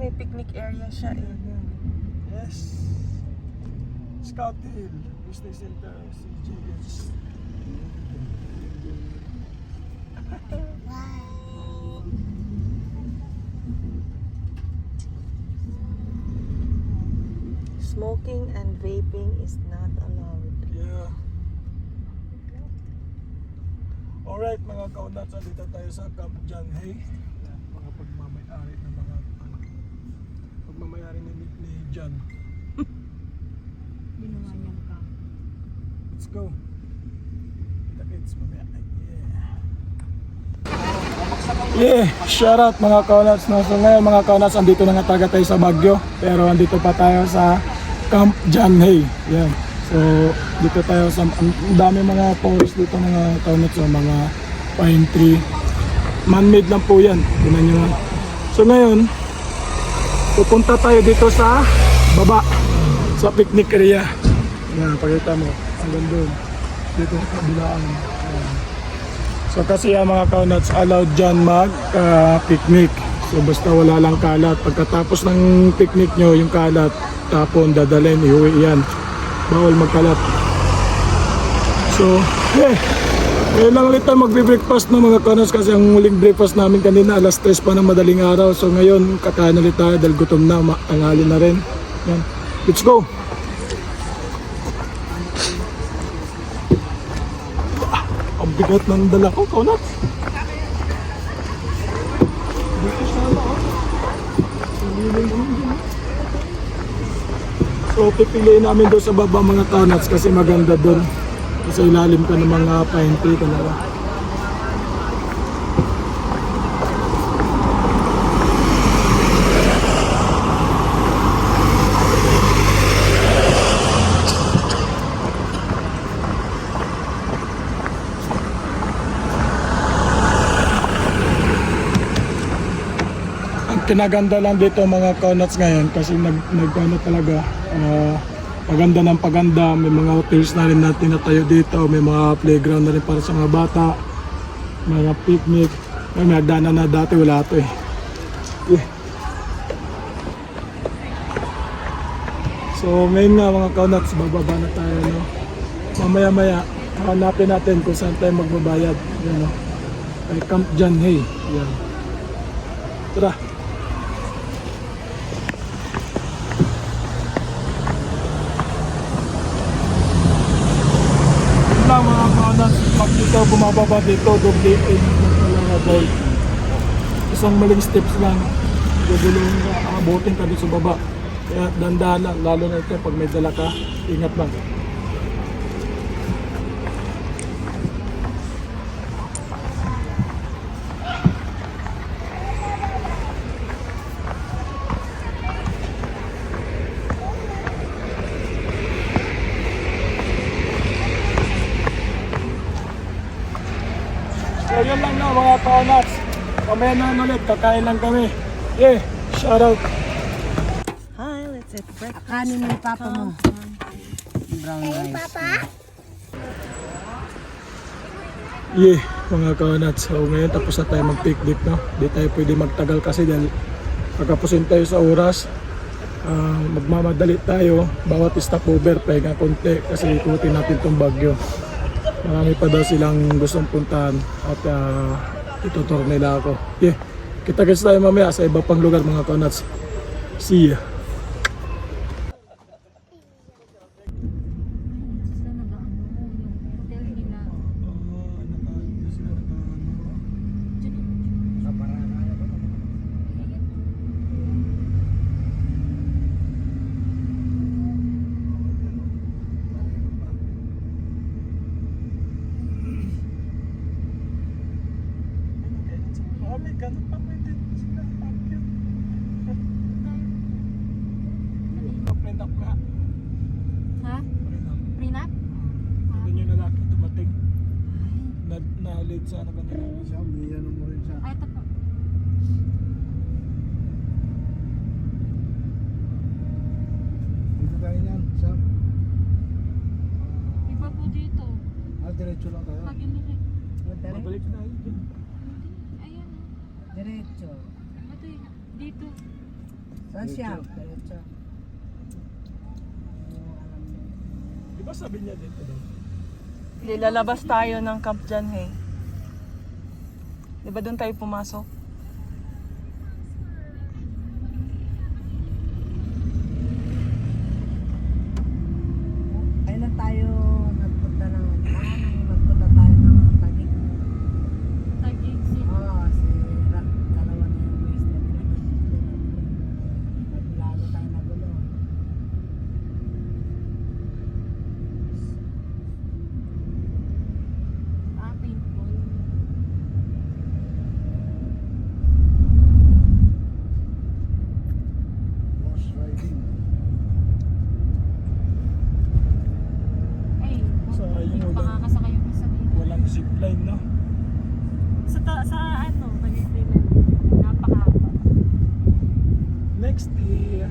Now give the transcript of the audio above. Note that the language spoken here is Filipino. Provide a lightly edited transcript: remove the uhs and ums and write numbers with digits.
may picnic area siya eh. Yes. Scout Hill, Business Center, CGS. Smoking and vaping is not allowed. Yeah. Alright mga kaunats, dito tayo sa Camp John Hay. Mga pagmamayari ng mga pagmamayari ni John. Ginawa niyang camp. Let's go. Kita kids mamaya. Yeah, shout out mga kaunats. No? So ngayon mga kaunats, andito na nga taga tayo sa Baguio. Pero andito pa tayo sa Camp John Hay. Yan. So dito tayo sa ang dami mga forest dito mga kaunats, so mga pine tree. Man-made lang po yan. Tingnan nyo nga. So ngayon, pupunta tayo dito sa baba, sa picnic area. Yan, pakita mo. Hanggang doon. Dito sa kabilaan. Yan. So kasi mga kaunats, allowed dyan mag-picnic. So basta wala lang kalat. Pagkatapos ng picnic nyo, yung kalat, tapon, dadalhin, iuwi yan. Bawal magkalat. So, ngayon lang ulit tayo magbe-breakfast ng mga kaunats kasi ang muling breakfast namin kanina alas 3 pa ng madaling araw. So ngayon, kakain ulit tayo dahil gutom na, tanghali na rin. Yan. Let's go! Ang bigat ng dala ko, kaunats. Dito sana, oh. So pipiliin namin doon sa baba mga kaunats kasi maganda doon. Kasi ilalim ka ng mga pine tree talaga. Kinaganda lang dito mga kaunats ngayon kasi nagkano talaga paganda ng paganda. May mga hotels na rin natin natayo dito, may mga playground na rin para sa mga bata, mga picnic. May nagdana na dati, wala ito eh. So ngayon nga mga kaunats, bababa na tayo, no? Mamaya maya hanapin natin kung saan tayo magbabayad. Yan, no? Ay Camp John Hay. Yan. Tara. Mga kaunats, pag dito bumababa dito, doble dahil isang maling steps lang, gagulong ka, abutin ka dito sa baba. Kaya dandahan lang, lalo na ito pag may dala ka, ingat lang. So yun lang na mga kaunats. Mamaya na ulit, kakain lang kami. Yeah, shout out. Hi, let's eat breakfast. Kanin ng papa mo. Brown rice. Papa? Yeah, mga kaunats. So ngayon tapos na tayo mag-picnic, no? Di tayo pwede magtagal kasi dahil pagkapusin tayo sa oras. Magmamadali tayo. Bawat stopover, pahinga konti kasi ikutin natin itong Baguio. Marami pa daw silang gustong puntahan at itutur nila ako. Yeah, kita-kits tayo mamaya sa iba pang lugar mga kaunats. See ya! May ganun pa pwede sila Baguio. Print up nga. Ha? Print up. Prenup? Sabi niyo lalaki dumating. Na-late sa ano kanila. Siya, may ano mo rin siya. Ay, ito po. Dito tayo yan, Sam. Iba po dito. Diretso lang tayo. Pag yun Mabalik na tayo. Ayan. Diretso. Ito dito. Saan siya? Diretso. Di ba sabi niya dito daw? Hindi, lalabas tayo ng Camp Janhay. Di ba doon tayo pumasok? Kailan tayo nagpunta tayo ng Taguig? Taguig City. Oo, dalawa na yung waste na lalo tayo nagulo. Painful. Horse riding. Ay, Sa hindi ko yung pa ulan. kakasakay yung isa dito. Walang zipline, no? Sa ano, Taguig Island. Napakahaba. Next year.